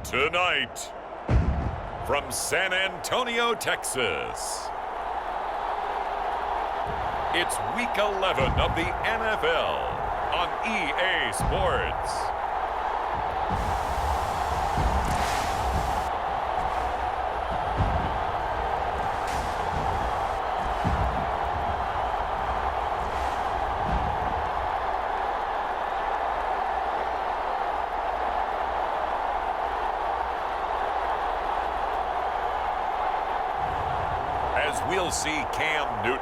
Tonight, from San Antonio, Texas, it's Week 11 of the NFL on EA Sports. We'll see Cam Newton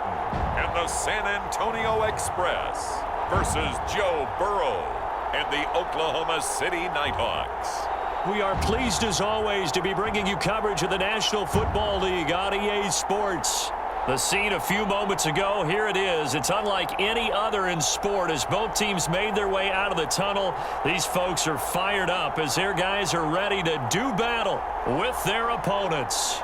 and the San Antonio Express versus Joe Burrow and the Oklahoma City Nighthawks. We are pleased as always to be bringing you coverage of the National Football League on EA Sports. The scene a few moments ago, here it is. It's unlike any other in sport as both teams made their way out of the tunnel. These folks are fired up as their guys are ready to do battle with their opponents.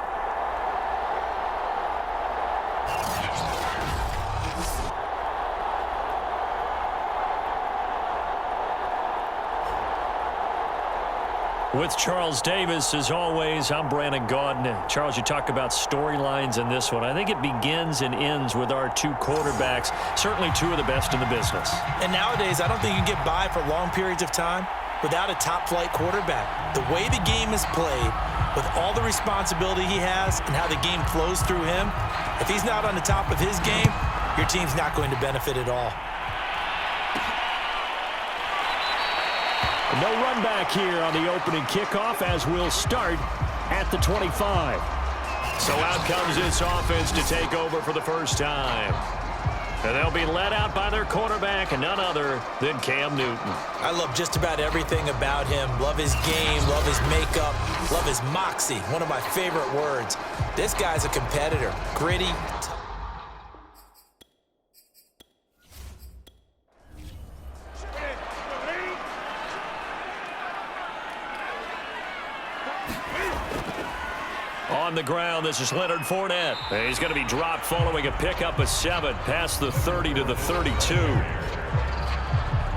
With Charles Davis, as always, I'm Brandon Gaudin. Charles, you talk about storylines in this one. I think it begins and ends with our two quarterbacks, certainly two of the best in the business. And nowadays, I don't think you can get by for long periods of time without a top-flight quarterback. The way the game is played, with all the responsibility he has and how the game flows through him, if he's not on the top of his game, your team's not going to benefit at all. No run back here on the opening kickoff as we'll start at the 25. So out comes this offense to take over for the first time. And they'll be led out by their quarterback and none other than Cam Newton. I love just about everything about him. Love his game, love his makeup, love his moxie. One of my favorite words. This guy's a competitor. Gritty, on the ground, this is Leonard Fournette. He's going to be dropped following a pickup of 7 past the 30 to the 32.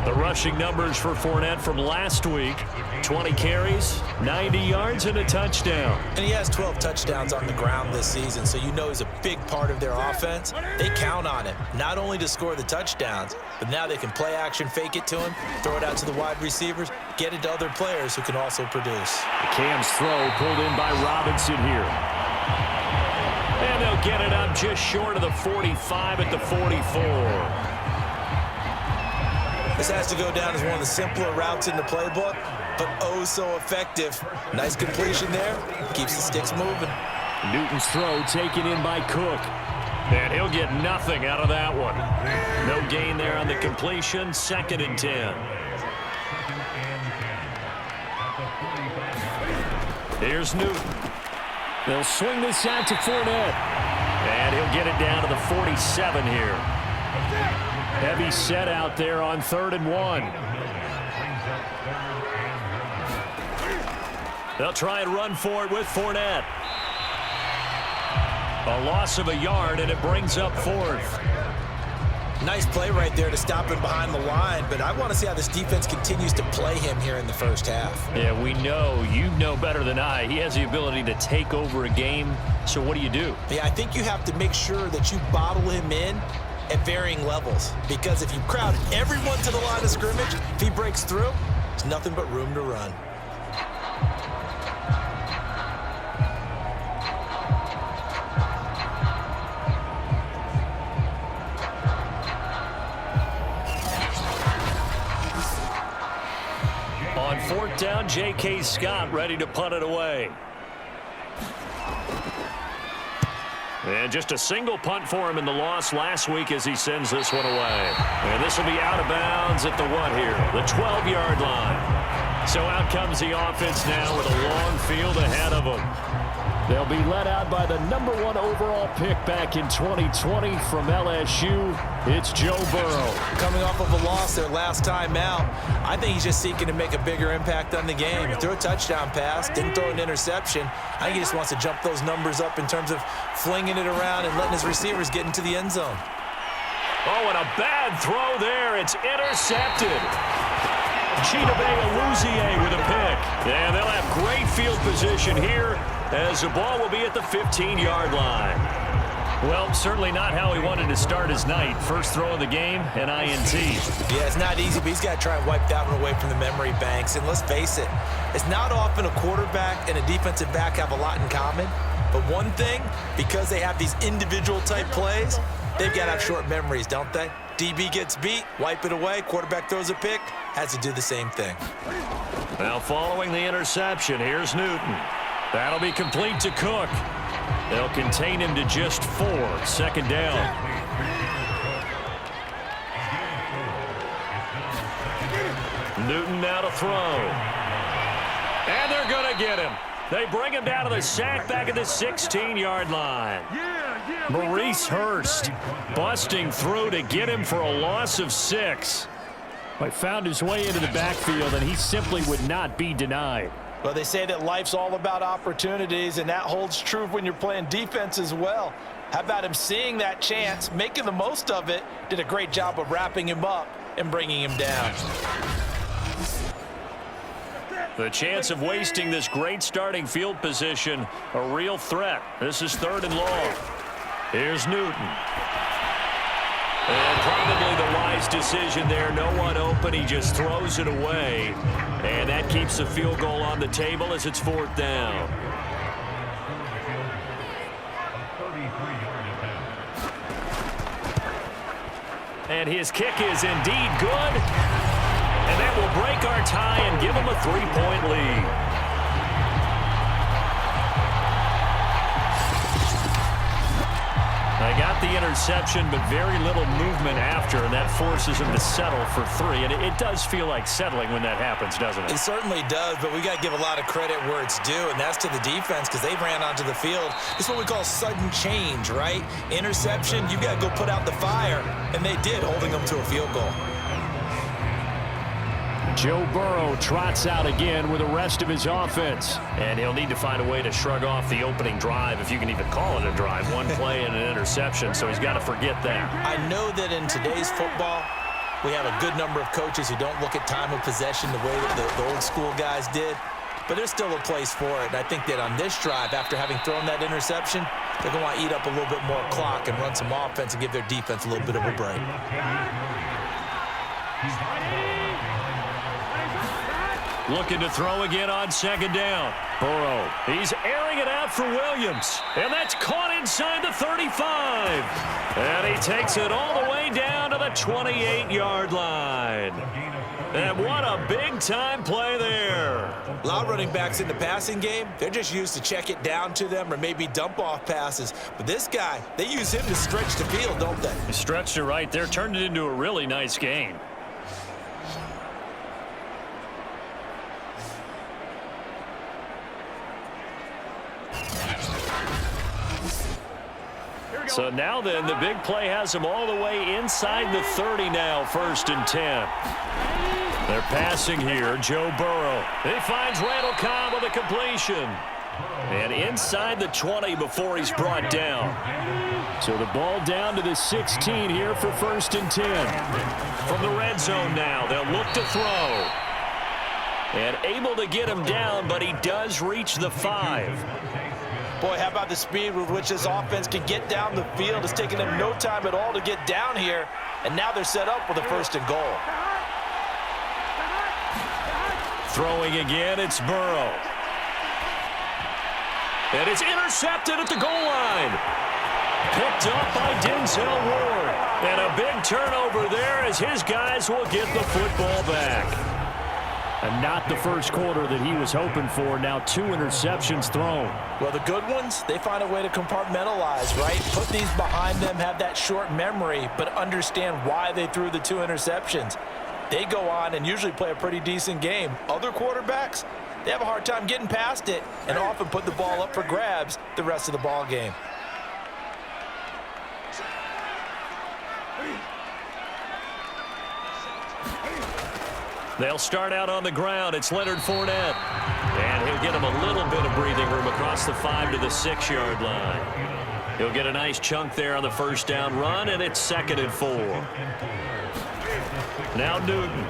The rushing numbers for Fournette from last week, 20 carries, 90 yards, and a touchdown. And he has 12 touchdowns on the ground this season, so you know he's a big part of their offense. They count on him, not only to score the touchdowns, but now they can play action, fake it to him, throw it out to the wide receivers, get it to other players who can also produce. Cam's throw pulled in by Robinson here. And they'll get it up just short of the 45 at the 44. This has to go down as one of the simpler routes in the playbook, but oh so effective. Nice completion there. Keeps the sticks moving. Newton's throw taken in by Cook. And he'll get nothing out of that one. No gain there on the completion. 2nd and 10. Here's Newton. They'll swing this out to Fournette. And he'll get it down to the 47 here. Heavy set out there on 3rd and 1. They'll try and run for it with Fournette. A loss of a yard, and it brings up 4th. Nice play right there to stop him behind the line, but I want to see how this defense continues to play him here in the first half. Yeah, we know. You know better than I. He has the ability to take over a game, so what do you do? Yeah, I think you have to make sure that you bottle him in at varying levels, because if you crowd everyone to the line of scrimmage, if he breaks through, there's nothing but room to run. On 4th down, J.K. Scott ready to punt it away. And just a single punt for him in the loss last week as he sends this one away. And this will be out of bounds at the what here? The 12-yard line. So out comes the offense now with a long field ahead of them. They'll be led out by the #1 overall pick back in 2020 from LSU. It's Joe Burrow. Coming off of a loss their last time out, I think he's just seeking to make a bigger impact on the game. He threw a touchdown pass, didn't throw an interception. I think he just wants to jump those numbers up in terms of flinging it around and letting his receivers get into the end zone. Oh, and a bad throw there. It's intercepted. with a pick. And they'll have great field position here as the ball will be at the 15-yard line. Well, certainly not how he wanted to start his night. First throw of the game, an INT. Yeah, it's not easy, but he's got to try and wipe that one away from the memory banks. And let's face it, it's not often a quarterback and a defensive back have a lot in common. But one thing, because they have these individual type plays, they've got to have short memories, don't they? DB gets beat, wipe it away, quarterback throws a pick, has to do the same thing. Now following the interception, here's Newton. That'll be complete to Cook. They'll contain him to just 4. Second down. Newton now to throw. And they're going to get him. They bring him down to the sack back at the 16-yard line. Maurice Hurst busting through to get him for a loss of 6. He found his way into the backfield, and he simply would not be denied. Well, they say that life's all about opportunities, and that holds true when you're playing defense as well. How about him seeing that chance, making the most of it, did a great job of wrapping him up and bringing him down. The chance of wasting this great starting field position, a real threat. This is 3rd and long. Here's Newton. And probably the wise decision there. No one open. He just throws it away. And that keeps the field goal on the table as it's 4th down. And his kick is indeed good. And that will break our tie and give him a 3-point lead. They got the interception, but very little movement after, and that forces him to settle for 3. And it does feel like settling when that happens, doesn't it? It certainly does, but we got to give a lot of credit where it's due, and that's to the defense because they ran onto the field. It's what we call sudden change, right? Interception, you got to go put out the fire, and they did, holding them to a field goal. Joe Burrow trots out again with the rest of his offense. And he'll need to find a way to shrug off the opening drive, if you can even call it a drive. One play and an interception, so he's got to forget that. I know that in today's football, we have a good number of coaches who don't look at time of possession the way that the old school guys did. But there's still a place for it. And I think that on this drive, after having thrown that interception, they're going to want to eat up a little bit more clock and run some offense and give their defense a little bit of a break. Looking to throw again on 2nd down. Burrow, he's airing it out for Williams. And that's caught inside the 35. And he takes it all the way down to the 28-yard line. And what a big-time play there. A lot of running backs in the passing game, they're just used to check it down to them or maybe dump-off passes. But this guy, they use him to stretch the field, don't they? He stretched it right there, turned it into a really nice gain. So now then, the big play has him all the way inside the 30 now, 1st and 10. They're passing here, Joe Burrow. He finds Randall Cobb with a completion. And inside the 20 before he's brought down. So the ball down to the 16 here for 1st and 10. From the red zone now, they'll look to throw. And able to get him down, but he does reach the 5. Boy, how about the speed with which this offense can get down the field? It's taken them no time at all to get down here, and now they're set up with a 1st and goal. Throwing again, it's Burrow. And it's intercepted at the goal line. Picked up by Denzel Ward. And a big turnover there as his guys will get the football back. And not the first quarter that he was hoping for. Now 2 interceptions thrown. Well, the good ones, they find a way to compartmentalize, right? Put these behind them, have that short memory, but understand why they threw the 2 interceptions. They go on and usually play a pretty decent game. Other quarterbacks, they have a hard time getting past it and often put the ball up for grabs the rest of the ball game. They'll start out on the ground. It's Leonard Fournette. And he'll get him a little bit of breathing room across the 5 to the 6-yard line. He'll get a nice chunk there on the 1st down run, and it's 2nd and 4. Now Newton.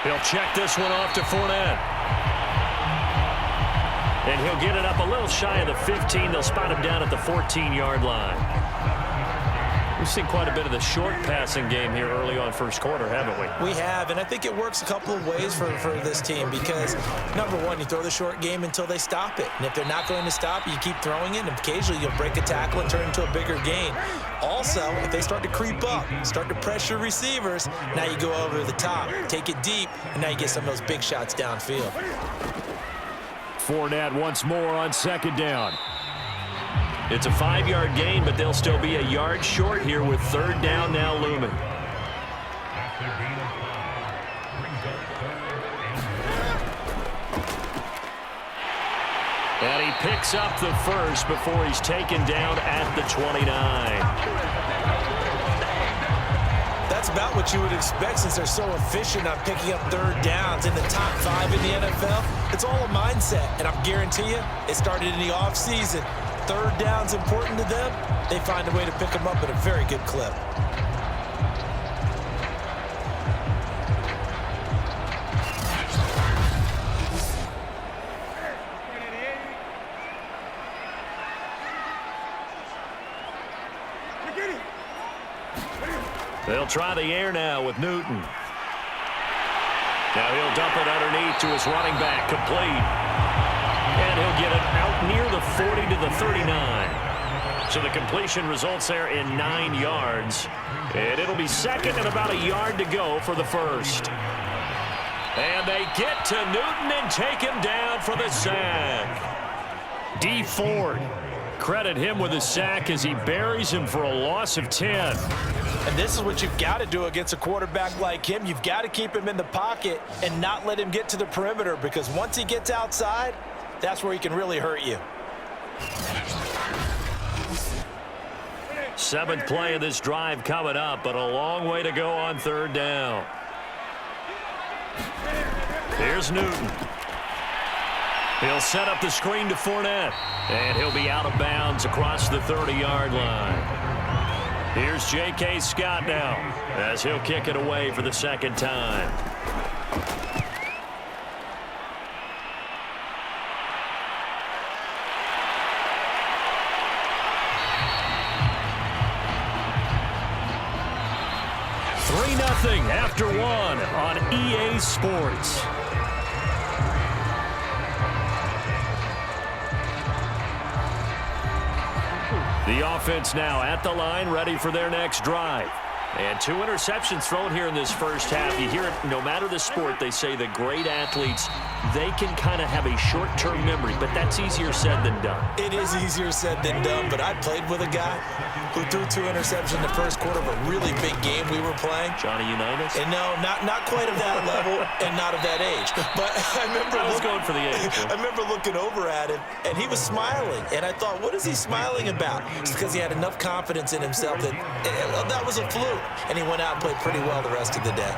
He'll check this one off to Fournette. And he'll get it up a little shy of the 15. They'll spot him down at the 14-yard line. We've seen quite a bit of the short passing game here early on first quarter, haven't we? We have, and I think it works a couple of ways for this team because, number one, you throw the short game until they stop it. And if they're not going to stop it, you keep throwing it, and occasionally you'll break a tackle and turn it into a bigger gain. Also, if they start to creep up, start to pressure receivers, now you go over the top, take it deep, and now you get some of those big shots downfield. Fournette once more on second down. It's a 5-yard gain, but they'll still be a yard short here with third down now looming. And he picks up the first before he's taken down at the 29. That's about what you would expect since they're so efficient on picking up third downs in the top 5 in the NFL. It's all a mindset, and I guarantee you it started in the offseason. Third down's important to them. They find a way to pick them up at a very good clip. They'll try the air now with Newton. Now he'll dump it underneath to his running back, complete. And he'll get it out near the 40 to the 39. So the completion results there in 9 yards. And it'll be second and about a yard to go for the first. And they get to Newton and take him down for the sack. D. Ford. Credit him with a sack as he buries him for a loss of 10. And this is what you've got to do against a quarterback like him. You've got to keep him in the pocket and not let him get to the perimeter because once he gets outside, that's where he can really hurt you. 7th play of this drive coming up, but a long way to go on third down. Here's Newton. He'll set up the screen to Fournette, and he'll be out of bounds across the 30-yard line. Here's J.K. Scott now as he'll kick it away for the second time. After one on EA Sports. The offense now at the line, ready for their next drive. And 2 interceptions thrown here in this first half. You hear it no matter the sport, they say the great athletes, they can kind of have a short-term memory, but that's easier said than done. It is easier said than done, but I played with a guy who threw 2 interceptions in the first quarter of a really big game we were playing. Johnny Unitas? And no, not quite of that level and not of that age. But I remember going for the age. I remember looking over at him, and he was smiling. And I thought, what is he smiling about? It's because he had enough confidence in himself that that was a fluke. And he went out and played pretty well the rest of the day.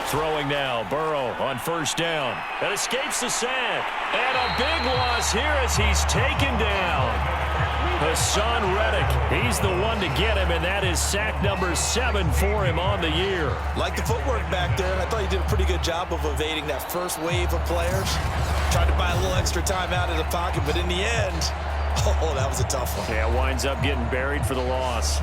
Throwing now, Burrow on first down. And escapes the sack. And a big loss here as he's taken down. Hassan Reddick, he's the one to get him, and that is sack number 7 for him on the year. Like the footwork back there, and I thought he did a pretty good job of evading that first wave of players. Tried to buy a little extra time out of the pocket, but in the end, oh, that was a tough one. Yeah, winds up getting buried for the loss.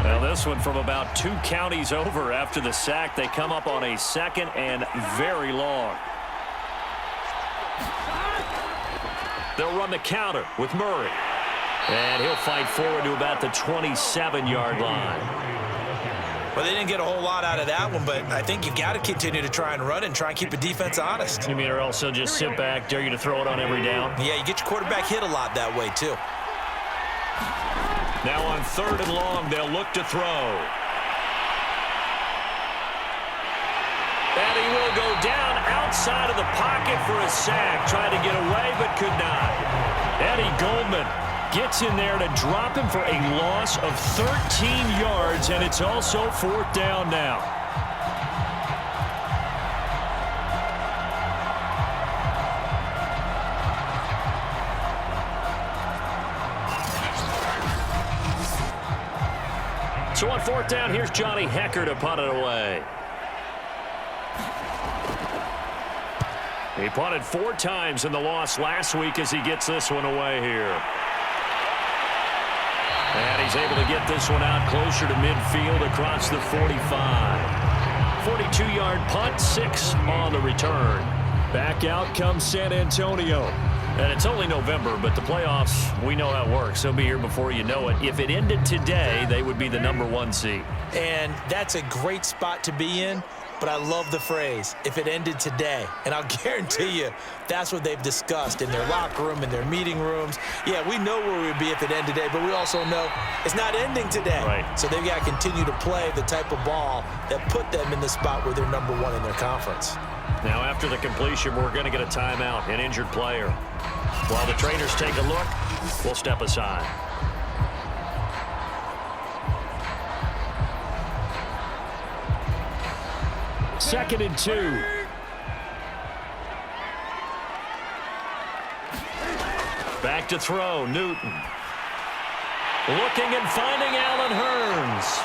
Well, this one from about 2 counties over after the sack. They come up on a second and very long. They'll run the counter with Murray. And he'll fight forward to about the 27-yard line. Well, they didn't get a whole lot out of that one, but I think you got to continue to try and run and try and keep the defense honest. You mean or else they'll just sit back, dare you to throw it on every down? Yeah, you get your quarterback hit a lot that way, too. Now on third and long, they'll look to throw. And he will go down outside of the pocket for a sack. Tried to get away, but could not. Eddie Goldman gets in there to drop him for a loss of 13 yards, and it's also 4th down now. So on fourth down, here's Johnny Hecker to punt it away. He punted 4 times in the loss last week as he gets this one away here. And he's able to get this one out closer to midfield across the 45. 42-yard punt, 6 on the return. Back out comes San Antonio. And it's only November, but the playoffs, we know how it works. They'll be here before you know it. If it ended today, they would be the #1 seed. And that's a great spot to be in. But I love the phrase, if it ended today. And I'll guarantee you, that's what they've discussed in their locker room, in their meeting rooms. Yeah, we know where we'd be if it ended today, but we also know it's not ending today. Right. So they've got to continue to play the type of ball that put them in the spot where they're #1 in their conference. Now, after the completion, we're going to get a timeout, an injured player. While the trainers take a look, we'll step aside. Second and 2. Back to throw, Newton. Looking and finding Allen Hurns.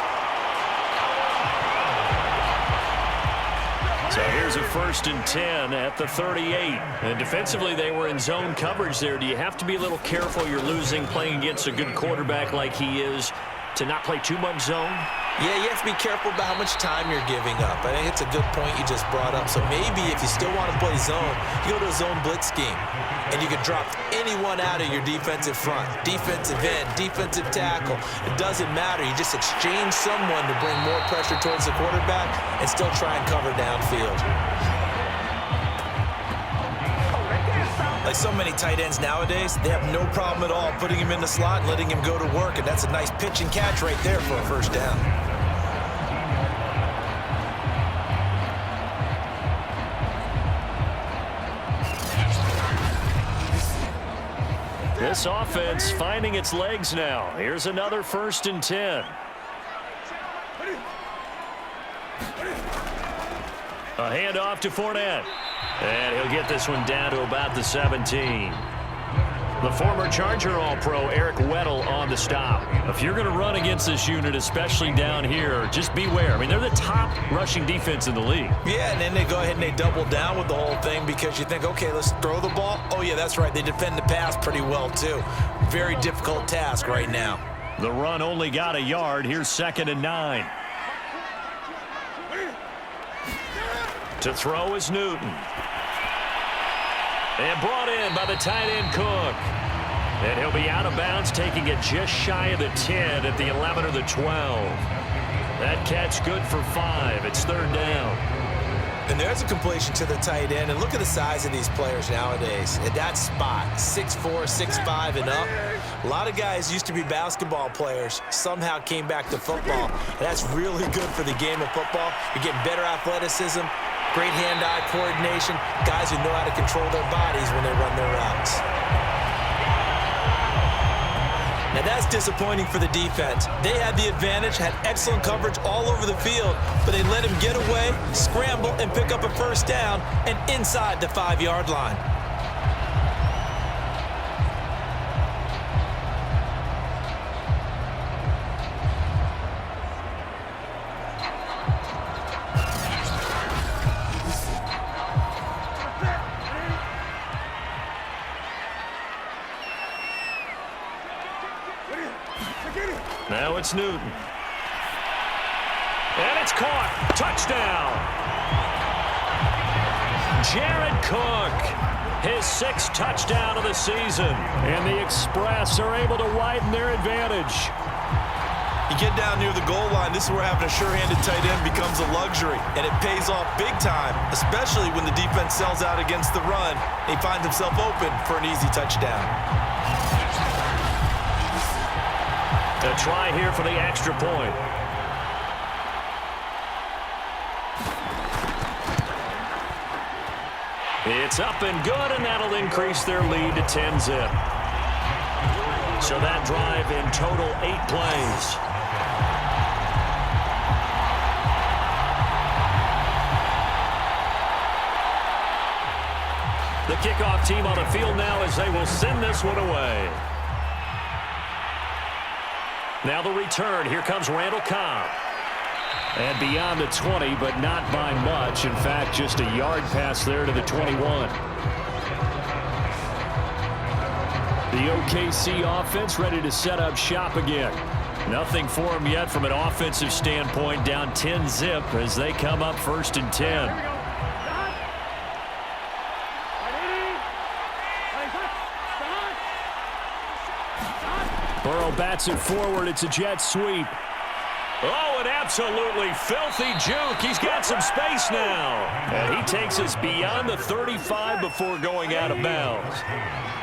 So here's a 1st and 10 at the 38. And defensively, they were in zone coverage there. Do you have to be a little careful? You're losing, playing against a good quarterback like he is, to not play too much zone? Yeah, you have to be careful about how much time you're giving up. I think it's a good point you just brought up. So maybe if you still want to play zone, you go to a zone blitz scheme. And you can drop anyone out of your defensive front. Defensive end, defensive tackle. It doesn't matter. You just exchange someone to bring more pressure towards the quarterback and still try and cover downfield. Like so many tight ends nowadays, they have no problem at all putting him in the slot and letting him go to work. And that's a nice pitch and catch right there for a first down. This offense finding its legs now. Here's another 1st and 10. A handoff to Fournette. And he'll get this one down to about the 17. The former Charger All-Pro Eric Weddle on the stop. If you're going to run against this unit, especially down here, just beware. I mean, they're the top rushing defense in the league. Yeah, and then they go ahead and they double down with the whole thing because you think, okay, let's throw the ball. Oh, yeah, that's right. They defend the pass pretty well, too. Very difficult task right now. The run only got a yard. Here's 2nd and 9. To throw is Newton. And brought in by the tight end Cook. And he'll be out of bounds, taking it just shy of the 10 at the 11 or the 12. That catch good for 5. It's 3rd down. And there's a completion to the tight end. And look at the size of these players nowadays. At that spot, 6'4", 6'5", and up. A lot of guys used to be basketball players, somehow came back to football. And that's really good for the game of football. You're getting better athleticism, great hand-eye coordination, guys who know how to control their bodies when they run their routes. Now that's disappointing for the defense. They had the advantage, had excellent coverage all over the field, but they let him get away, scramble, and pick up a first down, and inside the 5-yard line. Now it's Newton. And it's caught. Touchdown. Jared Cook, his 6th touchdown of the season. And the Express are able to widen their advantage. You get down near the goal line, this is where having a sure-handed tight end becomes a luxury. And it pays off big time, especially when the defense sells out against the run. He finds himself open for an easy touchdown. A try here for the extra point. It's up and good, and that'll increase their lead to 10-zip. So that drive in total 8 plays. The kickoff team on the field now as they will send this one away. Now the return. Here comes Randall Cobb. And beyond the 20, but not by much. In fact, just a yard pass there to the 21. The OKC offense ready to set up shop again. Nothing for them yet from an offensive standpoint. Down 10-zip as they come up 1st and 10. Burrow bats it forward. It's a jet sweep. Oh, an absolutely filthy juke. He's got some space now. And he takes us beyond the 35 before going out of bounds.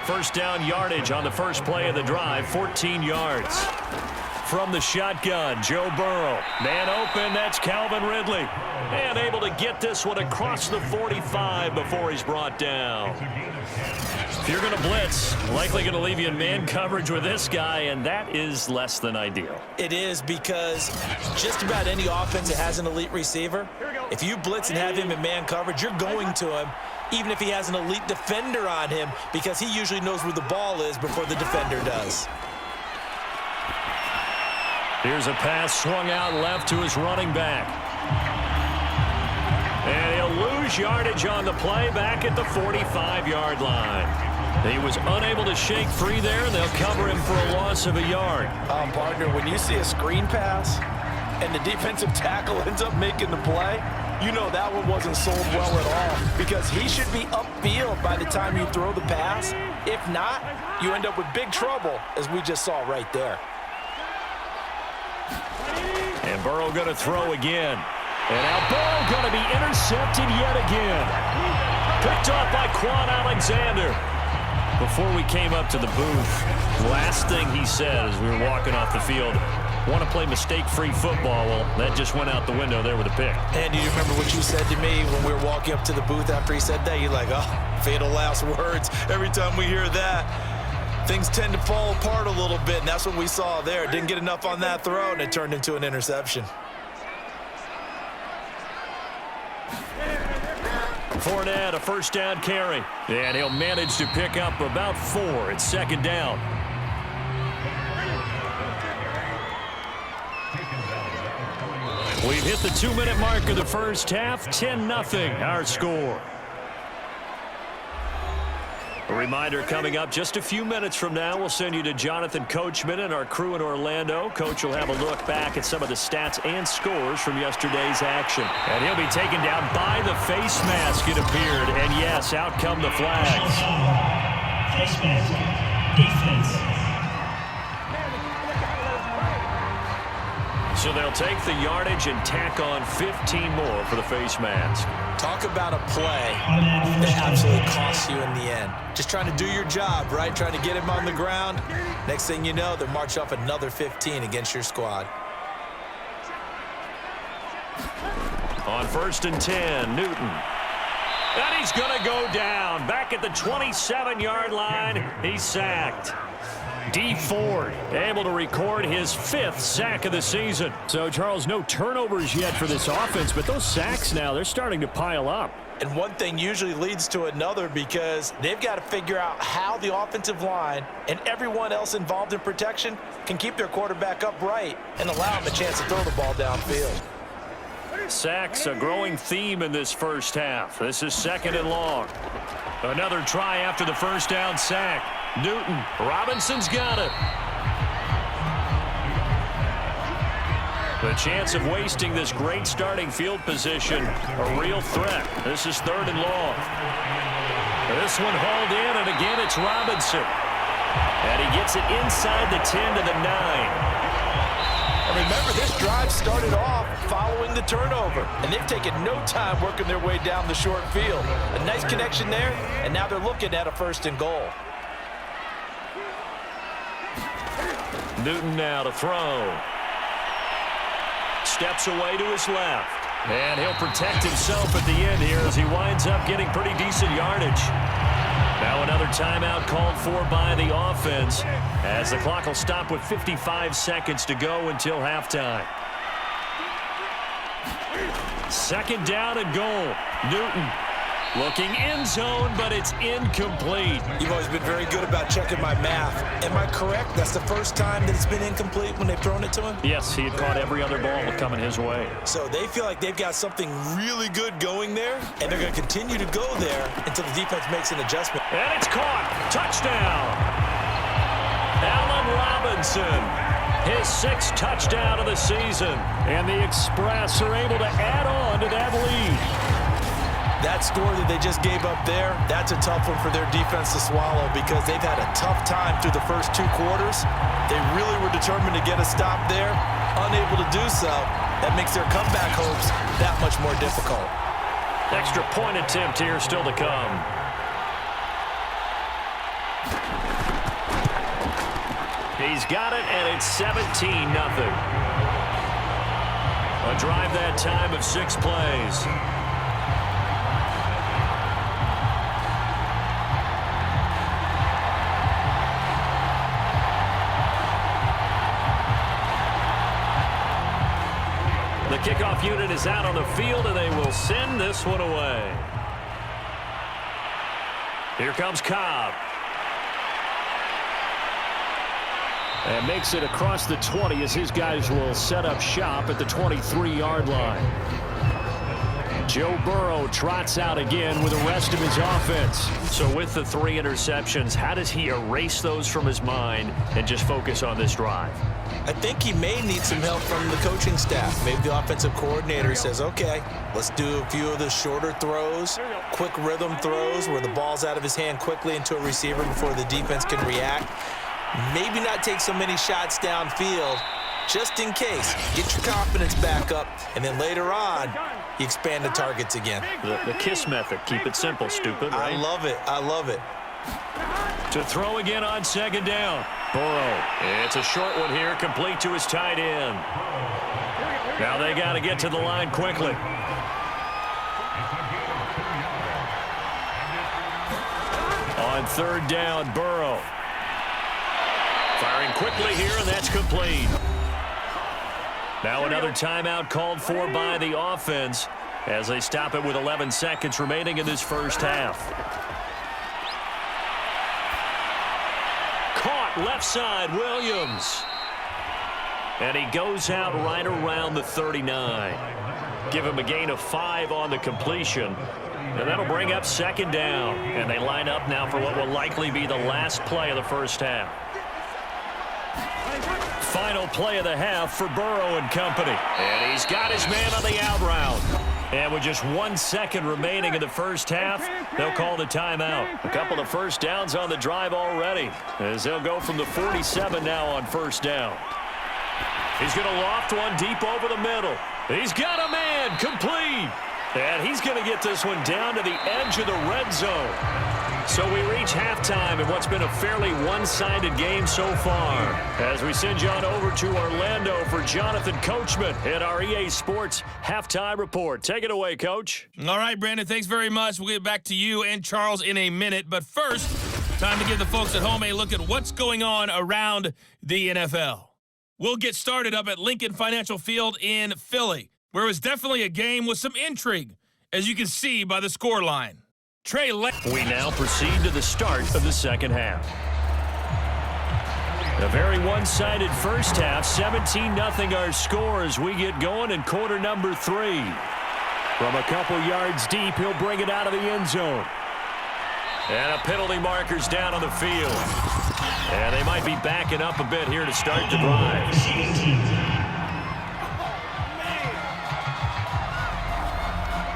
First down yardage on the first play of the drive, 14 yards. From the shotgun, Joe Burrow. Man open, that's Calvin Ridley. And able to get this one across the 45 before he's brought down. If you're going to blitz, likely going to leave you in man coverage with this guy, and that is less than ideal. It is, because just about any offense that has an elite receiver, if you blitz and have him in man coverage, you're going to him, even if he has an elite defender on him, because he usually knows where the ball is before the defender does. Here's a pass swung out left to his running back. And he'll lose yardage on the play back at the 45-yard line. He was unable to shake free there, and they'll cover him for a loss of a yard. Partner, when you see a screen pass and the defensive tackle ends up making the play, you know that one wasn't sold well at all, because he should be upfield by the time you throw the pass. If not, you end up with big trouble, as we just saw right there. And Burrow going to throw again. And now Burrow going to be intercepted yet again. Picked off by Quan Alexander. Before we came up to the booth, last thing he said as we were walking off the field, want to play mistake-free football. Well, that just went out the window there with a pick. And do you remember what you said to me when we were walking up to the booth after he said that? You're like, oh, fatal last words. Every time we hear that, things tend to fall apart a little bit, and that's what we saw there. Didn't get enough on that throw, and it turned into an interception. Fournette, a first down carry. And he'll manage to pick up about 4. It's second down. We've hit the 2-minute mark of the first half. 10-0 our score. A reminder coming up just a few minutes from now. We'll send you to Jonathan Coachman and our crew in Orlando. Coach will have a look back at some of the stats and scores from yesterday's action. And he'll be taken down by the face mask, it appeared. And yes, out come the flags. Face mask, defense. So they'll take the yardage and tack on 15 more for the face mask. Talk about a play that absolutely costs you in the end. Just trying to do your job, right? Trying to get him on the ground. Next thing you know, they'll march off another 15 against your squad. On 1st and 10, Newton. And he's going to go down. Back at the 27-yard line, he's sacked. D. Ford able to record his 5th sack of the season. So, Charles, no turnovers yet for this offense, but those sacks now, they're starting to pile up. And one thing usually leads to another, because they've got to figure out how the offensive line and everyone else involved in protection can keep their quarterback upright and allow him a chance to throw the ball downfield. Sacks, a growing theme in this first half. This is 2nd and long. Another try after the first down sack. Newton, Robinson's got it. The chance of wasting this great starting field position, a real threat. This is 3rd and long. This one hauled in, and again it's Robinson. And he gets it inside the 10 to the 9. And remember, this drive started off following the turnover, and they've taken no time working their way down the short field. A nice connection there, and now they're looking at a 1st and goal. Newton now to throw. Steps away to his left. And he'll protect himself at the end here as he winds up getting pretty decent yardage. Now another timeout called for by the offense, as the clock will stop with 55 seconds to go until halftime. 2nd down and goal. Newton. Looking end zone, but it's incomplete. You've always been very good about checking my math. Am I correct? That's the first time that it's been incomplete when they've thrown it to him? Yes, he had caught every other ball coming his way. So they feel like they've got something really good going there, and they're going to continue to go there until the defense makes an adjustment. And it's caught. Touchdown. Allen Robinson, his 6th touchdown of the season. And the Express are able to add on to that lead. That score that they just gave up there, that's a tough one for their defense to swallow because they've had a tough time through the first 2 quarters. They really were determined to get a stop there, unable to do so. That makes their comeback hopes that much more difficult. Extra point attempt here still to come. He's got it, and it's 17-0. A drive that time of 6 plays. The kickoff unit is out on the field, and they will send this one away. Here comes Cobb. And makes it across the 20 as his guys will set up shop at the 23-yard line. Joe Burrow trots out again with the rest of his offense. So with the 3 interceptions, how does he erase those from his mind and just focus on this drive? I think he may need some help from the coaching staff. Maybe the offensive coordinator says, okay, let's do a few of the shorter throws, quick rhythm throws where the ball's out of his hand quickly into a receiver before the defense can react. Maybe not take so many shots downfield just in case. Get your confidence back up, and then later on, you expand the targets again. The KISS method. Keep it simple, stupid, right? I love it. I love it. To throw again on 2nd down. Burrow. It's a short one here, complete to his tight end. Now they got to get to the line quickly. On 3rd down, Burrow. Firing quickly here, and that's complete. Now another timeout called for by the offense as they stop it with 11 seconds remaining in this first half. Caught left side, Williams. And he goes out right around the 39. Give him a gain of 5 on the completion. And that'll bring up 2nd down. And they line up now for what will likely be the last play of the first half. Final play of the half for Burrow and company. And he's got his man on the out route. And with just 1 second remaining in the first half, they'll call the timeout. A couple of first downs on the drive already, as they'll go from the 47 now on 1st down. He's going to loft one deep over the middle. He's got a man, complete. And he's going to get this one down to the edge of the red zone. So we reach halftime in what's been a fairly one-sided game so far. As we send you on over to Orlando for Jonathan Coachman at our EA Sports Halftime Report. Take it away, Coach. All right, Brandon, thanks very much. We'll get back to you and Charles in a minute. But first, time to give the folks at home a look at what's going on around the NFL. We'll get started up at Lincoln Financial Field in Philly, where it was definitely a game with some intrigue, as you can see by the scoreline. We now proceed to the start of the second half. A very one-sided first half, 17-0 our score as we get going in quarter number 3. From a couple yards deep, he'll bring it out of the end zone. And a penalty marker's down on the field. And they might be backing up a bit here to start the drive.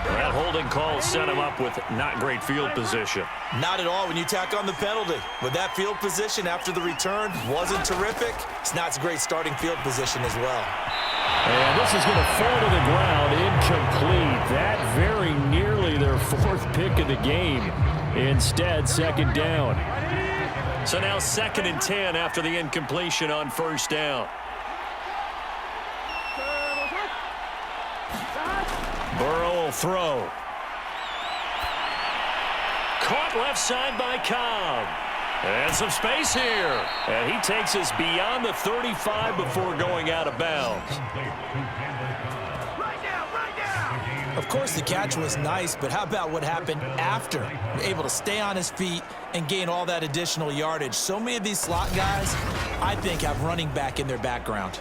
That holding call set him up with not great field position. Not at all when you tack on the penalty. With that field position after the return wasn't terrific, it's not a great starting field position as well. And this is going to fall to the ground, incomplete. That very nearly their 4th pick of the game. Instead, 2nd down. So now 2nd and 10 after the incompletion on 1st down. Burrow will throw. Caught left side by Cobb. And some space here. And he takes us beyond the 35 before going out of bounds. Of course, the catch was nice, but how about what happened after? Able to stay on his feet and gain all that additional yardage. So many of these slot guys, I think, have running back in their background.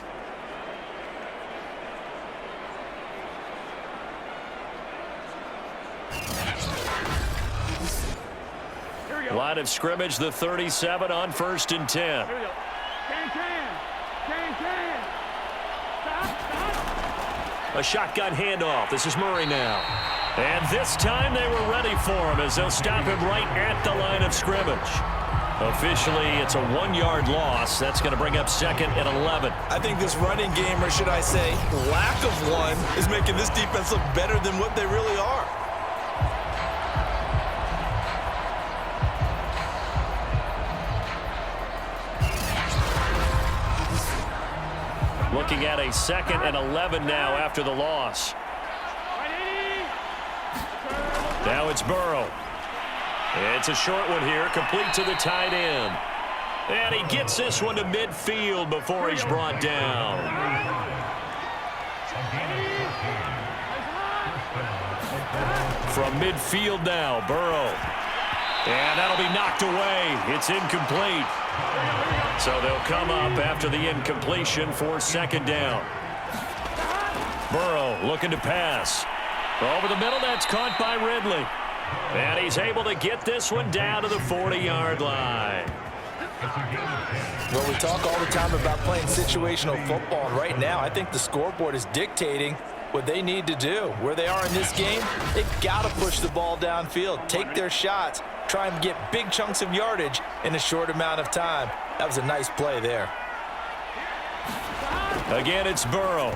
Line of scrimmage, the 37 on 1st and 10. A shotgun handoff. This is Murray now. And this time they were ready for him as they'll stop him right at the line of scrimmage. Officially, it's a 1-yard loss. That's going to bring up 2nd and 11. I think this running game, or should I say lack of one, is making this defense look better than what they really are. Looking at a 2nd and 11 now after the loss. Now it's Burrow. It's a short one here, complete to the tight end. And he gets this one to midfield before he's brought down. From midfield now, Burrow. And that'll be knocked away. It's incomplete. So they'll come up after the incompletion for 2nd down. Burrow looking to pass. Over the middle, that's caught by Ridley. And he's able to get this one down to the 40-yard line. Well, we talk all the time about playing situational football, and right now I think the scoreboard is dictating what they need to do. Where they are in this game, they've got to push the ball downfield, take their shots, try and get big chunks of yardage in a short amount of time. That was a nice play there. Again, it's Burrow.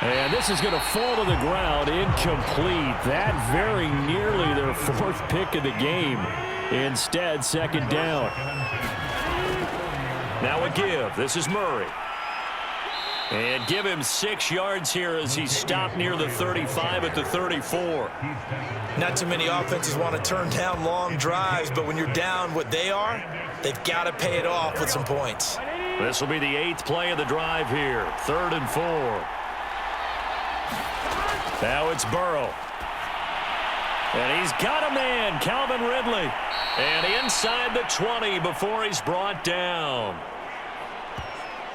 And this is going to fall to the ground, incomplete. That very nearly their 4th pick of the game. Instead, 2nd down. Now a give. This is Murray. And give him 6 yards here as he stopped near the 35 at the 34. Not too many offenses want to turn down long drives, but when you're down what they are, they've got to pay it off with some points. This will be the 8th play of the drive here. 3rd and 4. Now it's Burrow. And he's got a man, Calvin Ridley. And inside the 20 before he's brought down.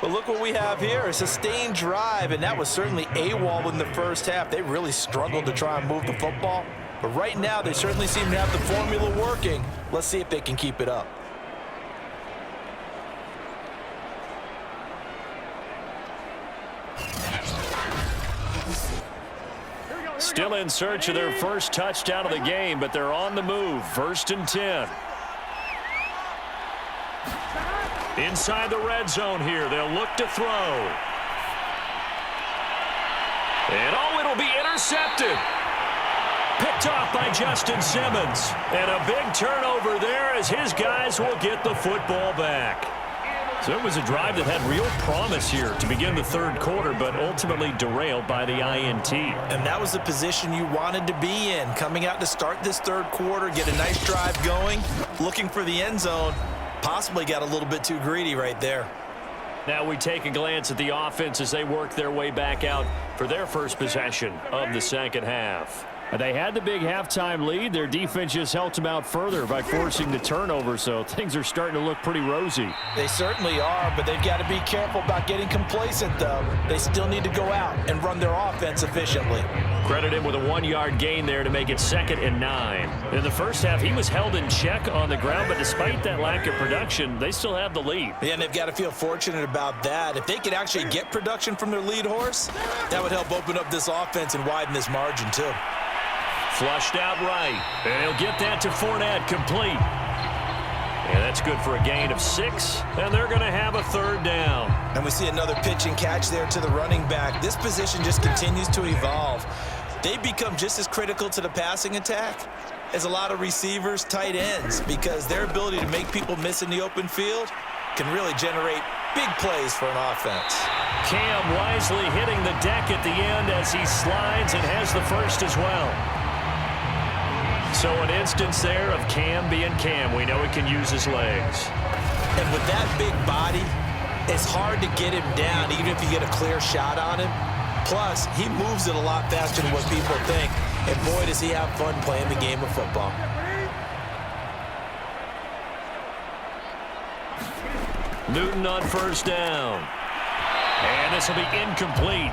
But look what we have here, a sustained drive, and that was certainly AWOL in the first half. They really struggled to try and move the football. But right now, they certainly seem to have the formula working. Let's see if they can keep it up. Still in search of their first touchdown of the game, but they're on the move. 1st and 10. Inside the red zone here, they'll look to throw. And it'll be intercepted. Picked off by Justin Simmons. And a big turnover there as his guys will get the football back. So it was a drive that had real promise here to begin the 3rd quarter, but ultimately derailed by the INT. And that was the position you wanted to be in, coming out to start this 3rd quarter, get a nice drive going, looking for the end zone. Possibly got a little bit too greedy right there. Now we take a glance at the offense as they work their way back out for their first possession of the 2nd half. They had the big halftime lead. Their defense just helped them out further by forcing the turnover, so things are starting to look pretty rosy. They certainly are, but they've got to be careful about getting complacent, though. They still need to go out and run their offense efficiently. Credit him with a 1-yard gain there to make it 2nd and 9. In the first half, he was held in check on the ground, but despite that lack of production, they still have the lead. Yeah, and they've got to feel fortunate about that. If they could actually get production from their lead horse, that would help open up this offense and widen this margin, too. Flushed out right, and he'll get that to Fournette, complete. And that's good for a gain of 6, and they're going to have a 3rd down. And we see another pitch and catch there to the running back. This position just continues to evolve. They become just as critical to the passing attack as a lot of receivers, tight ends, because their ability to make people miss in the open field can really generate big plays for an offense. Cam wisely hitting the deck at the end as he slides and has the first as well. So an instance there of Cam being Cam. We know he can use his legs. And with that big body, it's hard to get him down, even if you get a clear shot on him. Plus, he moves it a lot faster than what people think. And boy, does he have fun playing the game of football. Newton on first down. And this will be incomplete.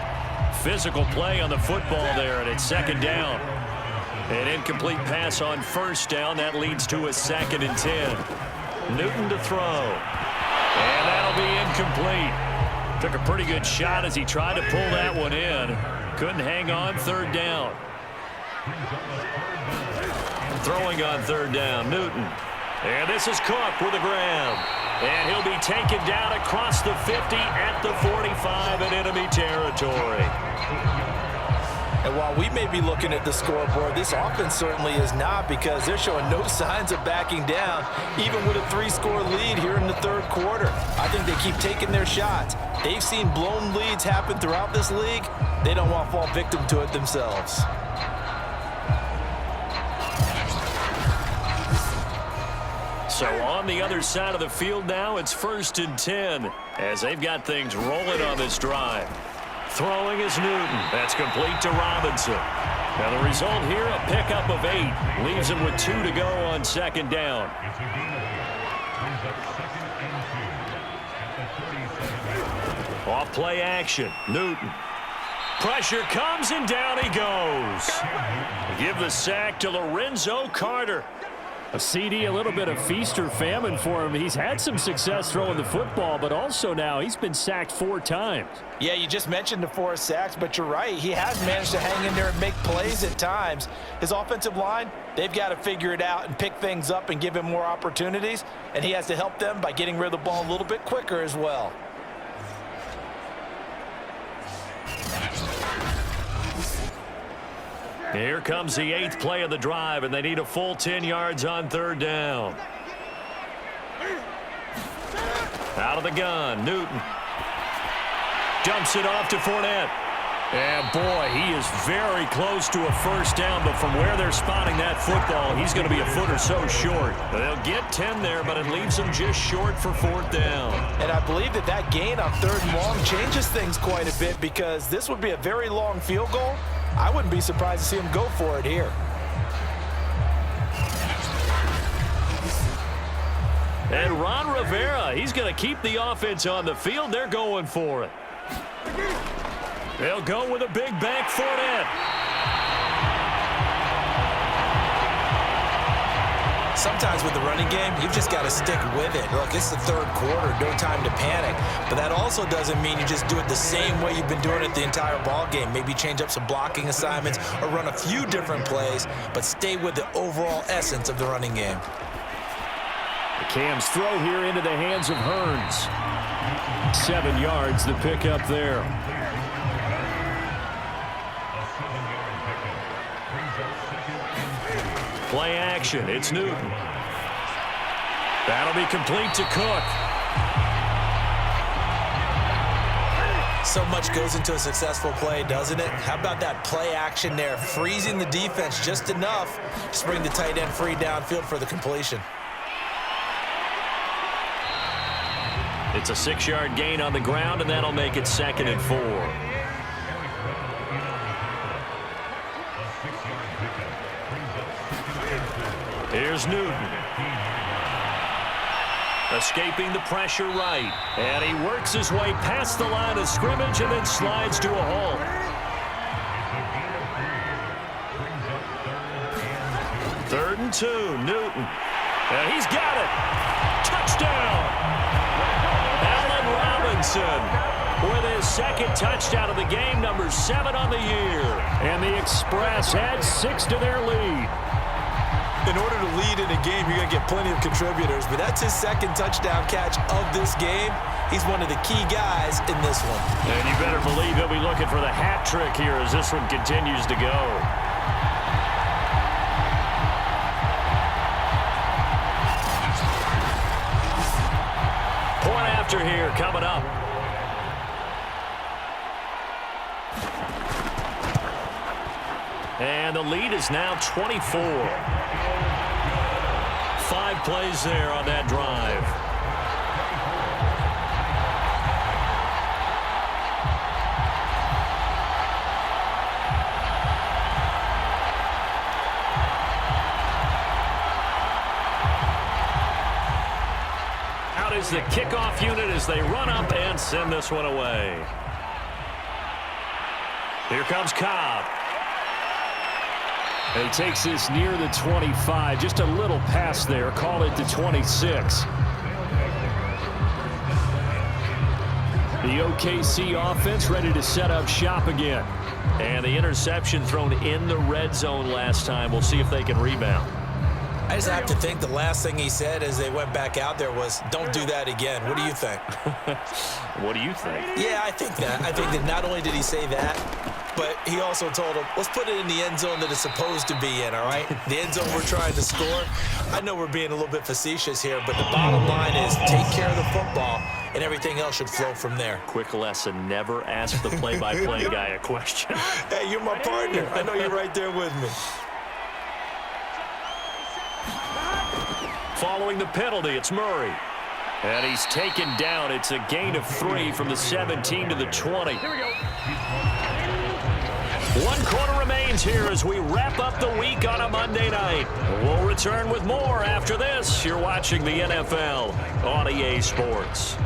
Physical play on the football there, and it's second down. An incomplete pass on first down. That leads to a 2nd and 10. Newton to throw. And that'll be incomplete. Took a pretty good shot as he tried to pull that one in. Couldn't hang on, third down. Throwing on third down, Newton. And this is Cook with the grab. And he'll be taken down across the 50 at the 45 in enemy territory. And while we may be looking at the scoreboard, this offense certainly is not, because they're showing no signs of backing down, even with a 3-score lead here in the third quarter. I think they keep taking their shots. They've seen blown leads happen throughout this league. They don't want to fall victim to it themselves. So on the other side of the field now, it's 1st and 10 as they've got things rolling on this drive. Throwing is Newton. That's complete to Robinson. Now the result here, a pickup of 8. Leaves him with 2 to go on second down. Off play action. Newton. Pressure comes and down he goes. Give the sack to Lorenzo Carter. A CD, a little bit of feast or famine for him. He's had some success throwing the football, but also now he's been sacked 4 times. Yeah, you just mentioned the 4 sacks, but you're right. He has managed to hang in there and make plays at times. His offensive line, they've got to figure it out and pick things up and give him more opportunities, and he has to help them by getting rid of the ball a little bit quicker as well. Here comes the 8th play of the drive, and they need a full 10 yards on third down. Out of the gun, Newton. Dumps it off to Fournette. And boy, he is very close to a first down, but from where they're spotting that football, he's going to be a foot or so short. They'll get 10 there, but it leaves them just short for 4th down. And I believe that gain on 3rd and long changes things quite a bit, because this would be a very long field goal. I wouldn't be surprised to see him go for it here. And Ron Rivera, he's going to keep the offense on the field. They're going for it. They'll go with a big bank Fournette. Sometimes with the running game, you've just got to stick with it. Look, it's the third quarter, no time to panic. But that also doesn't mean you just do it the same way you've been doing it the entire ball game. Maybe change up some blocking assignments or run a few different plays, but stay with the overall essence of the running game. The Cam's throw here into the hands of Hearns. 7 yards, the pickup there. Play action. It's Newton. That'll be complete to Cook. So much goes into a successful play, doesn't it? How about that play action there? Freezing the defense just enough to bring the tight end free downfield for the completion. It's a 6-yard gain on the ground, and that'll make it 2nd and 4. Here's Newton. Escaping the pressure right. And he works his way past the line of scrimmage and then slides to a halt. Third and 2, Newton. And he's got it. Touchdown. Allen Robinson with his 2nd touchdown of the game, number 7 on the year. And the Express adds 6 to their lead. In order to lead in a game, you're going to get plenty of contributors, but that's his 2nd touchdown catch of this game. He's one of the key guys in this one. And you better believe he'll be looking for the hat trick here as this one continues to go. Point after here coming up. And the lead is now 24. 5 plays there on that drive. is the kickoff unit as they run up and send this one away. Here comes Cobb. He takes this near the 25. Just a little pass there. Call it the 26. The OKC offense ready to set up shop again. And the interception thrown in the red zone last time. We'll see if they can rebound. I just have to think the last thing he said as they went back out there was, don't do that again. What do you think? What do you think? Yeah, I think that. I think that not only did he say that, but he also told him, let's put it in the end zone that it's supposed to be in, all right? The end zone we're trying to score. I know we're being a little bit facetious here, but the bottom line is take care of the football, and everything else should flow from there. Quick lesson, never ask the play-by-play guy a question. Hey, you're my partner. I know you're right there with me. Following the penalty, it's Murray. And he's taken down. It's a gain of 3 from the 17 to the 20. Here we go. 1 quarter remains here as we wrap up the week on a Monday night. We'll return with more after this. You're watching the NFL on EA Sports.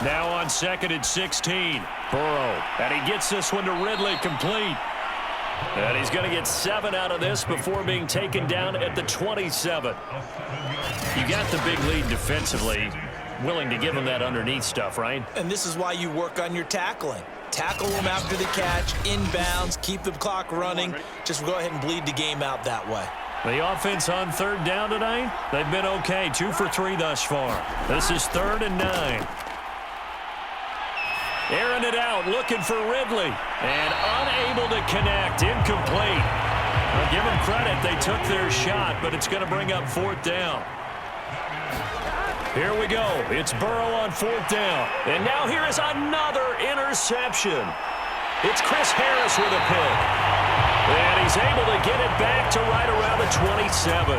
Now on 2nd and 16. Burrow. And he gets this one to Ridley complete. And he's going to get 7 out of this before being taken down at the 27. You got the big lead defensively. Willing to give him that underneath stuff, right? And this is why you work on your tackling. Tackle them after the catch, inbounds, keep the clock running. Just go ahead and bleed the game out that way. The offense on 3rd down tonight, they've been okay. 2 for 3 thus far. This is 3rd and 9. Airing it out, looking for Ridley. And unable to connect, incomplete. I'll give them credit, they took their shot, but it's going to bring up 4th down. Here we go. It's Burrow on 4th down. And now here is another interception. It's Chris Harris with a pick. And he's able to get it back to right around the 27.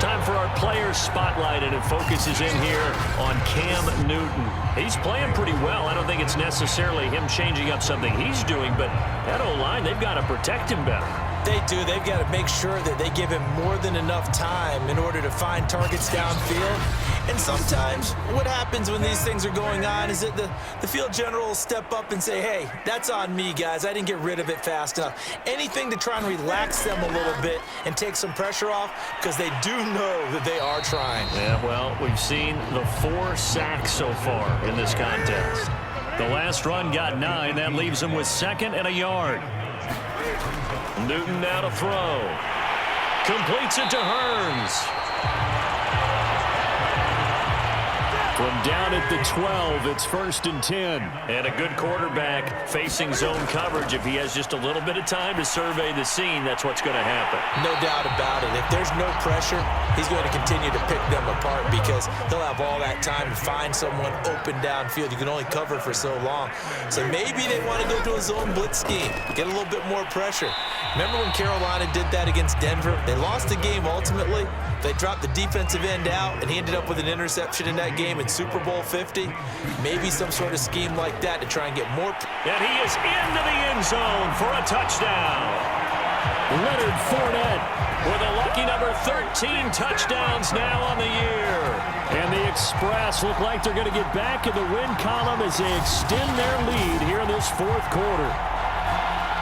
Time for our players spotlight, and it focuses in here on Cam Newton. He's playing pretty well. I don't think it's necessarily him changing up something he's doing, but that O-line, they've got to protect him better. They do. They've got to make sure that they give him more than enough time in order to find targets downfield. And sometimes what happens when these things are going on is that the field general will step up and say, hey, that's on me, guys. I didn't get rid of it fast enough. Anything to try and relax them a little bit and take some pressure off, because they do know that they are trying. Yeah, well, we've seen the 4 sacks so far in this contest. The last run got 9. That leaves him with 2nd and a yard. Newton now to throw. Completes it to Hearns. From down at the 12, it's 1st and 10. And a good quarterback facing zone coverage. If he has just a little bit of time to survey the scene, that's what's going to happen. No doubt about it. If there's no pressure, he's going to continue to pick them apart because he'll have all that time to find someone open downfield. You can only cover for so long. So maybe they want to go to a zone blitz scheme, get a little bit more pressure. Remember when Carolina did that against Denver? They lost the game ultimately. They dropped the defensive end out, and he ended up with an interception in that game in Super Bowl 50. Maybe some sort of scheme like that to try and get more. And he is into the end zone for a touchdown. Leonard Fournette with a lucky number 13 touchdowns now on the year. And the Express look like they're going to get back in the win column as they extend their lead here in this 4th quarter.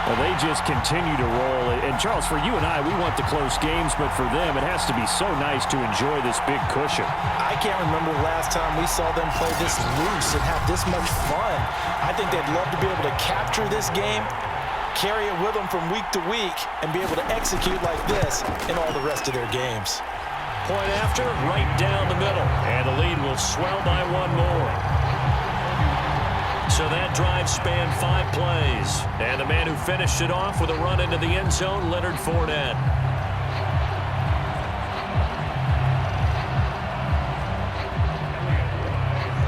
Well, they just continue to roll. And, Charles, for you and I, we want the close games, but for them, it has to be so nice to enjoy this big cushion. I can't remember the last time we saw them play this loose and have this much fun. I think they'd love to be able to capture this game, carry it with them from week to week, and be able to execute like this in all the rest of their games. Point after, right down the middle. And the lead will swell by 1 more. So that drive spanned 5 plays. And the man who finished it off with a run into the end zone, Leonard Fournette.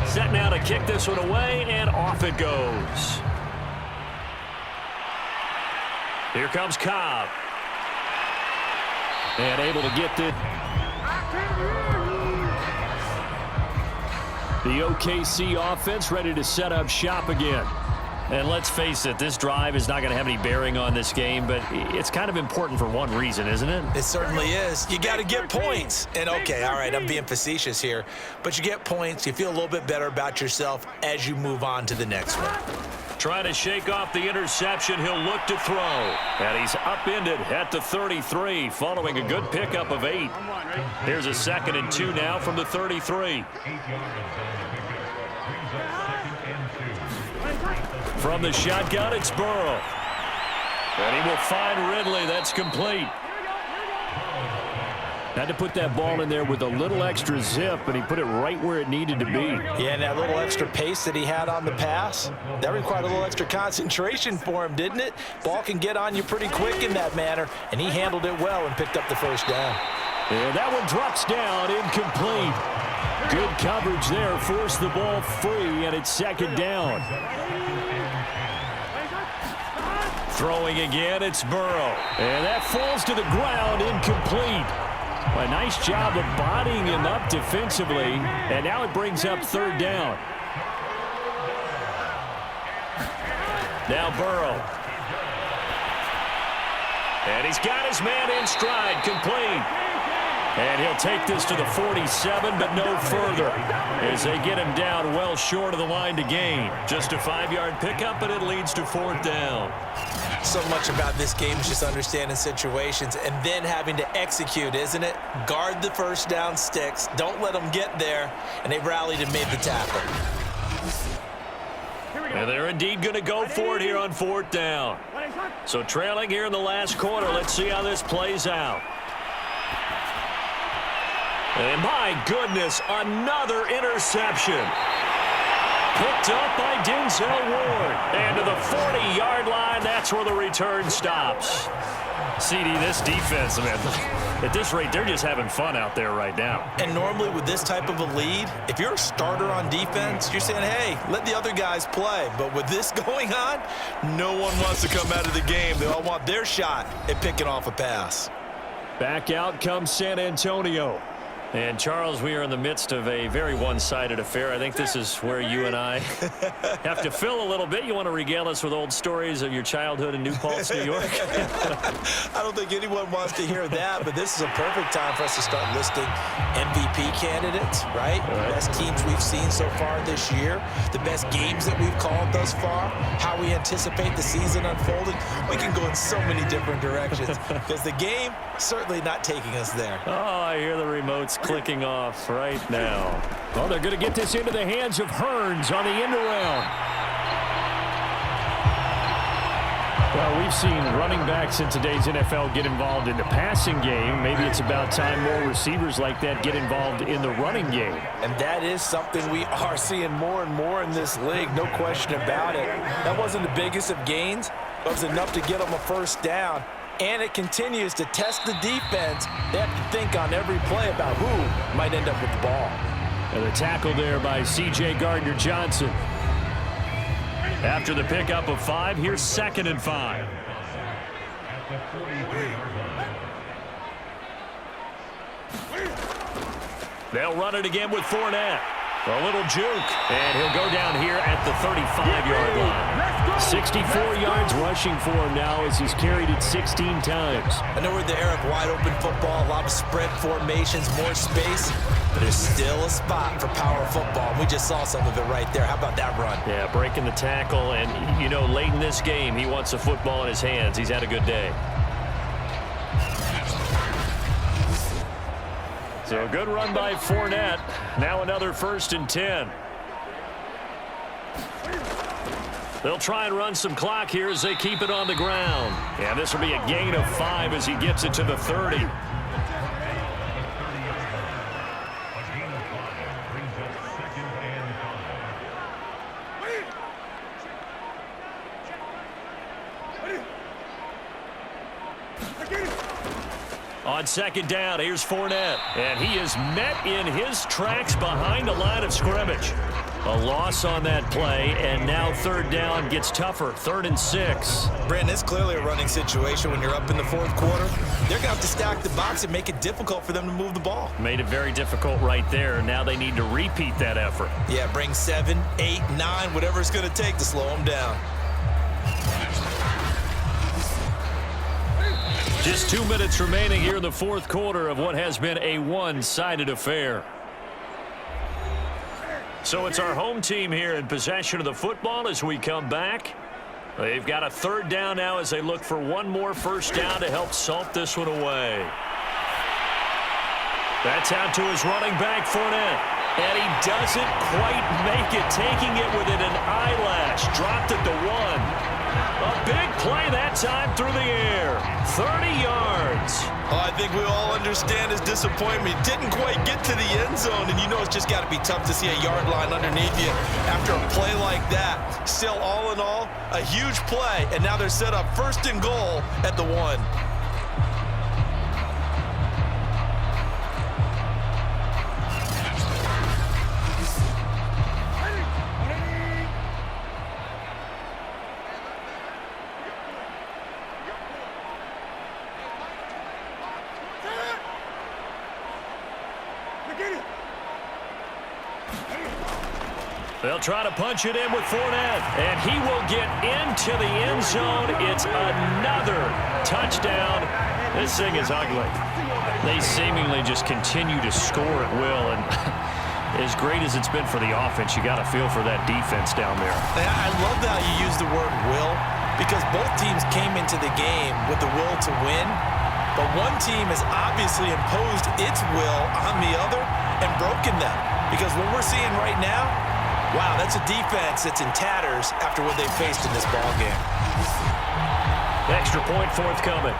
Set now to kick this one away, and off it goes. Here comes Cobb. And able to get the... The OKC offense ready to set up shop again. And let's face it, this drive is not going to have any bearing on this game, but it's kind of important for one reason, isn't it? It certainly is. You got to get points. And, okay, all right, I'm being facetious here, but you get points. You feel a little bit better about yourself as you move on to the next one. Trying to shake off the interception. He'll look to throw. And he's upended at the 33, following a good pickup of 8. Here's a 2nd and 2 now from the 33. From the shotgun, it's Burrow. And he will find Ridley. That's complete. Had to put that ball in there with a little extra zip, and he put it right where it needed to be. Yeah, and that little extra pace that he had on the pass, that required a little extra concentration for him, didn't it? Ball can get on you pretty quick in that manner, and he handled it well and picked up the first down. And that one drops down, incomplete. Good coverage there, forced the ball free, and it's 2nd down. Throwing again, it's Burrow. And that falls to the ground, incomplete. A nice job of bodying him up defensively, and now it brings up 3rd down. Now Burrow. And he's got his man in stride, complete. And he'll take this to the 47, but no further, as they get him down well short of the line to gain. Just a 5-yard pickup, but it leads to 4th down. So much about this game is just understanding situations and then having to execute, isn't it? Guard the first down sticks. Don't let them get there. And they rallied and made the tackle. And they're indeed going to go for it here on 4th down. So trailing here in the last quarter. Let's see how this plays out. And my goodness, another interception. Picked up by Denzel Ward. And to the 40-yard line, that's where the return stops. CD, this defense, man, at this rate, they're just having fun out there right now. And normally with this type of a lead, if you're a starter on defense, you're saying, hey, let the other guys play. But with this going on, no one wants to come out of the game. They all want their shot at picking off a pass. Back out comes San Antonio. And, Charles, we are in the midst of a very one-sided affair. I think this is where you and I have to fill a little bit. You want to regale us with old stories of your childhood in New Paltz, New York? I don't think anyone wants to hear that, but this is a perfect time for us to start listing MVP candidates, right? The best teams we've seen so far this year, the best games that we've called thus far, how we anticipate the season unfolding. We can go in so many different directions because the game certainly not taking us there. Oh, I hear the remotes clicking off right now. Well, they're going to get this into the hands of Hearns on the end around. Well, we've seen running backs in today's NFL get involved in the passing game. Maybe it's about time more receivers like that get involved in the running game. And that is something we are seeing more and more in this league, no question about it. That wasn't the biggest of gains, but it was enough to get them a first down. And it continues to test the defense. They have to think on every play about who might end up with the ball. And the tackle there by C.J. Gardner-Johnson. After the pickup of 5, here's 2nd and 5. They'll run it again with Fournette. A little juke, and he'll go down here at the 35-yard line. 64 yards rushing for him now as he's carried it 16 times. I know we're in the era of wide-open football, a lot of spread formations, more space, but there's still a spot for power football. And we just saw some of it right there. How about that run? Yeah, breaking the tackle, and, you know, late in this game, he wants the football in his hands. He's had a good day. So a good run by Fournette. Now another 1st and 10. They'll try and run some clock here as they keep it on the ground. And this will be a gain of 5 as he gets it to the 30. On 2nd down, here's Fournette. And he is met in his tracks behind the line of scrimmage. A loss on that play, and now 3rd down gets tougher. 3rd and 6. Brandon, it's clearly a running situation when you're up in the 4th quarter. They're going to have to stack the box and make it difficult for them to move the ball. Made it very difficult right there. Now they need to repeat that effort. Yeah, bring 7, 8, 9, whatever it's going to take to slow them down. Just 2 minutes remaining here in the fourth quarter of what has been a one-sided affair. So it's our home team here in possession of the football as we come back. They've got a third down now as they look for one more first down to help salt this one away. That's out to his running back, Fournette. And he doesn't quite make it, taking it within an eyelash. Dropped at the 1. A big play that time through the air. 30 yards. Oh, I think we all understand his disappointment. Didn't quite get to the end zone, and you know it's just got to be tough to see a yard line underneath you after a play like that. Still, all in all, a huge play, and now they're set up first and goal at the 1. They'll try to punch it in with Fournette, and he will get into the end zone. It's another touchdown. This thing is ugly. They seemingly just continue to score at will, and as great as it's been for the offense, you got to feel for that defense down there. I love how you use the word will, because both teams came into the game with the will to win, but one team has obviously imposed its will on the other and broken them, because what we're seeing right now, wow, that's a defense that's in tatters after what they faced in this ball game. Extra point forthcoming.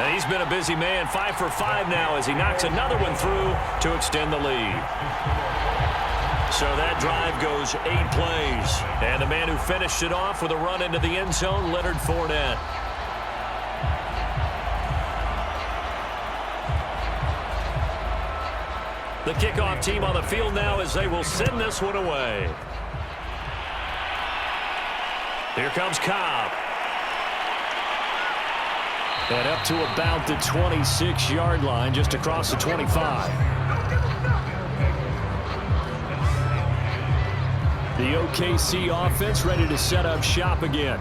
And he's been a busy man, 5 for 5 now as he knocks another one through to extend the lead. So that drive goes 8 plays. And the man who finished it off with a run into the end zone, Leonard Fournette. The kickoff team on the field now as they will send this one away. Here comes Cobb. And up to about the 26-yard line, just across the 25. The OKC offense ready to set up shop again.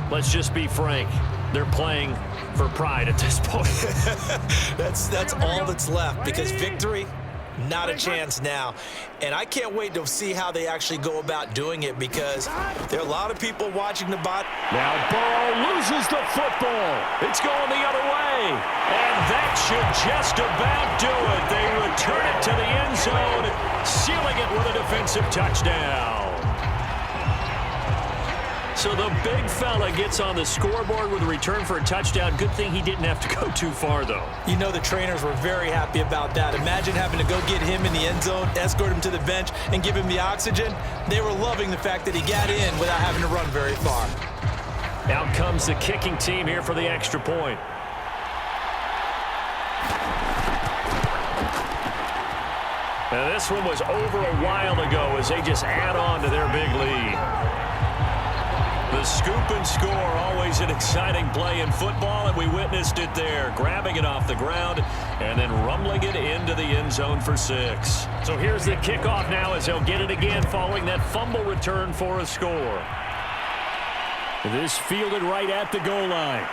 Let's just be frank. They're playing for pride at this point. That's all that's left, because victory, not a chance now. And I can't wait to see how they actually go about doing it, because there are a lot of people watching the bot. Now Burrow loses the football. It's going the other way. And that should just about do it. They return it to the end zone, sealing it with a defensive touchdown. So the big fella gets on the scoreboard with a return for a touchdown. Good thing he didn't have to go too far, though. You know the trainers were very happy about that. Imagine having to go get him in the end zone, escort him to the bench, and give him the oxygen. They were loving the fact that he got in without having to run very far. Out comes the kicking team here for the extra point. Now this one was over a while ago as they just add on to their big lead. The scoop and score, always an exciting play in football, and we witnessed it there, grabbing it off the ground and then rumbling it into the end zone for 6. So here's the kickoff now as they'll get it again following that fumble return for a score. This fielded right at the goal line.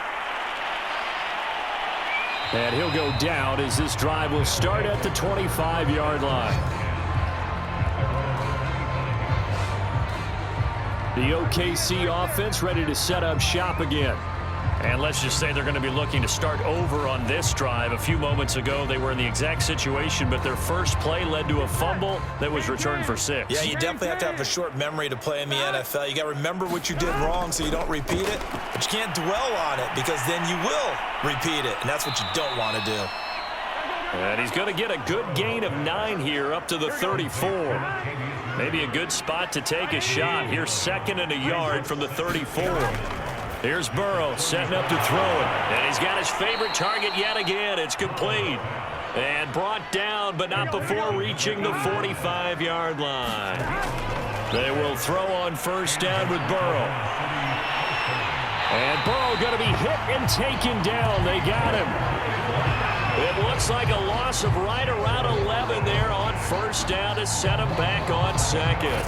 And he'll go down as this drive will start at the 25-yard line. The OKC offense ready to set up shop again. And let's just say they're going to be looking to start over on this drive. A few moments ago, they were in the exact situation, but their first play led to a fumble that was returned for 6. Yeah, you definitely have to have a short memory to play in the NFL. You got to remember what you did wrong so you don't repeat it, but you can't dwell on it, because then you will repeat it, and that's what you don't want to do. And he's going to get a good gain of 9 here up to the 34. Maybe a good spot to take a shot. Here's 2nd and a yard from the 34. Here's Burrow setting up to throw it. And he's got his favorite target yet again. It's complete. And brought down, but not before reaching the 45-yard line. They will throw on first down with Burrow. And Burrow going to be hit and taken down. They got him. It looks like a loss of right around 11 there on first down to set him back on 2nd.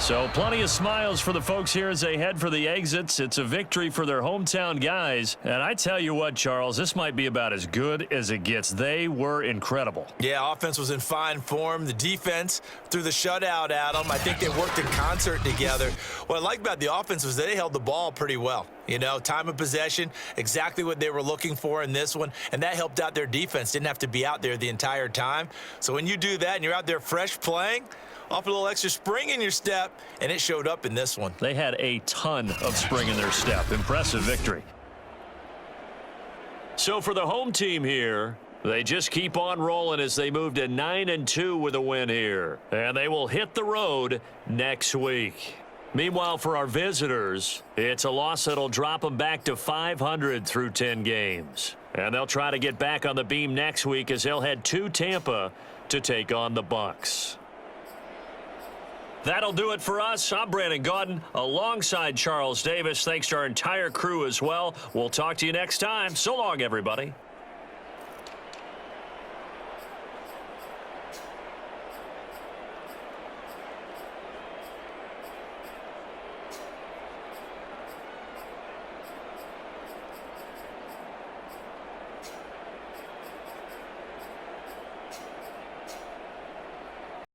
So plenty of smiles for the folks here as they head for the exits. It's a victory for their hometown guys. And I tell you what, Charles, this might be about as good as it gets. They were incredible. Yeah, offense was in fine form. The defense threw the shutout at them. I think they worked in concert together. What I like about the offense was they held the ball pretty well. You know, time of possession, exactly what they were looking for in this one, and that helped out their defense. Didn't have to be out there the entire time. So when you do that and you're out there fresh playing, off a little extra spring in your step, and it showed up in this one. They had a ton of spring in their step. Impressive victory. So for the home team here, they just keep on rolling as they move to 9-2 with a win here. And they will hit the road next week. Meanwhile, for our visitors, it's a loss that'll drop them back to 500 through 10 games. And they'll try to get back on the beam next week as they'll head to Tampa to take on the Bucs. That'll do it for us. I'm Brandon Gaudin alongside Charles Davis. Thanks to our entire crew as well. We'll talk to you next time. So long, everybody.